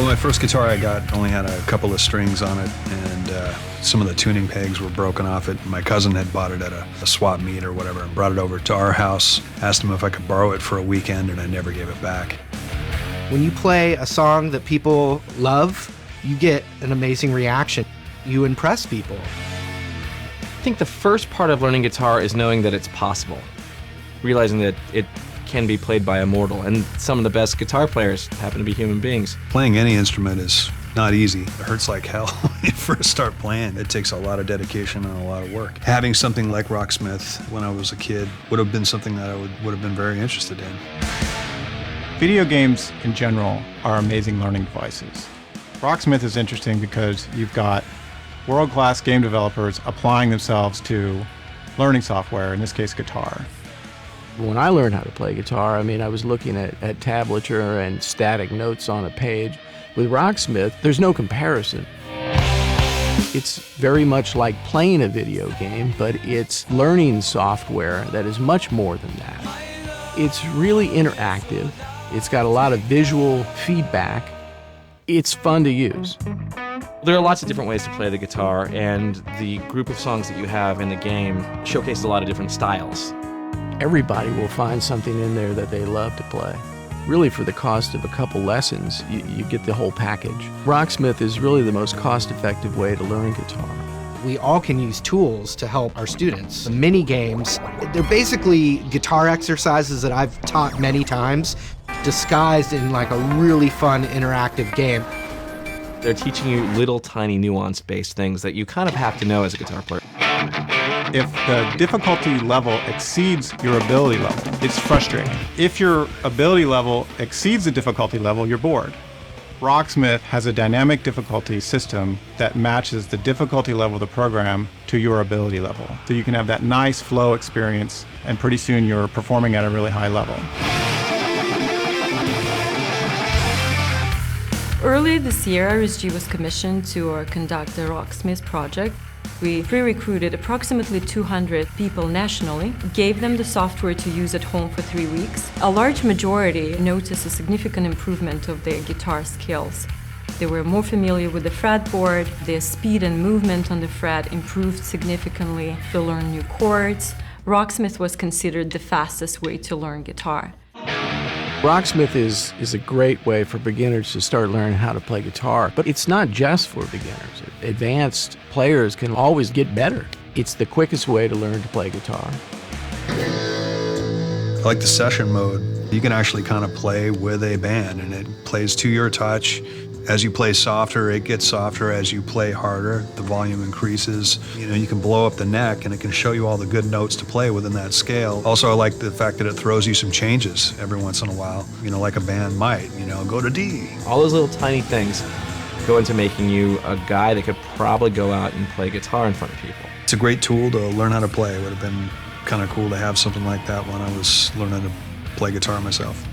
my first guitar I got only had a couple of strings on it, and some of the tuning pegs were broken off it. My cousin had bought it at a swap meet or whatever and brought it over to our house, asked him if I could borrow it for a weekend, and I never gave it back. When you play a song that people love, you get an amazing reaction. You impress people. I think the first part of learning guitar is knowing that it's possible, realizing that it can be played by a mortal, and some of the best guitar players happen to be human beings. Playing any instrument is not easy. It hurts like hell when you first start playing. It takes a lot of dedication and a lot of work. Having something like Rocksmith when I was a kid would have been something that I would have been very interested in. Video games in general are amazing learning devices. Rocksmith is interesting because you've got world-class game developers applying themselves to learning software, in this case guitar. When I learned how to play guitar, I was looking at tablature and static notes on a page. With Rocksmith, there's no comparison. It's very much like playing a video game, but it's learning software that is much more than that. It's really interactive. It's got a lot of visual feedback. It's fun to use. There are lots of different ways to play the guitar, and the group of songs that you have in the game showcases a lot of different styles. Everybody will find something in there that they love to play. Really, for the cost of a couple lessons, you get the whole package. Rocksmith is really the most cost-effective way to learn guitar. We all can use tools to help our students. The mini games, they're basically guitar exercises that I've taught many times, disguised in like a really fun interactive game. They're teaching you little tiny nuance-based things that you kind of have to know as a guitar player. If the difficulty level exceeds your ability level, it's frustrating. If your ability level exceeds the difficulty level, you're bored. Rocksmith has a dynamic difficulty system that matches the difficulty level of the program to your ability level. So you can have that nice flow experience, and pretty soon you're performing at a really high level. Earlier this year, RSG was commissioned to conduct a Rocksmith project. We pre-recruited approximately 200 people nationally, gave them the software to use at home for 3 weeks. A large majority noticed a significant improvement of their guitar skills. They were more familiar with the fretboard, their speed and movement on the fret improved significantly, they learned new chords. Rocksmith was considered the fastest way to learn guitar. Rocksmith is a great way for beginners to start learning how to play guitar, but it's not just for beginners. Advanced players can always get better. It's the quickest way to learn to play guitar. I like the session mode. You can actually kind of play with a band, and it plays to your touch. As you play softer, it gets softer. As you play harder, the volume increases. You can blow up the neck, and it can show you all the good notes to play within that scale. Also, I like the fact that it throws you some changes every once in a while, like a band might, go to D. All those little tiny things go into making you a guy that could probably go out and play guitar in front of people. It's a great tool to learn how to play. It would have been kind of cool to have something like that when I was learning to play guitar myself.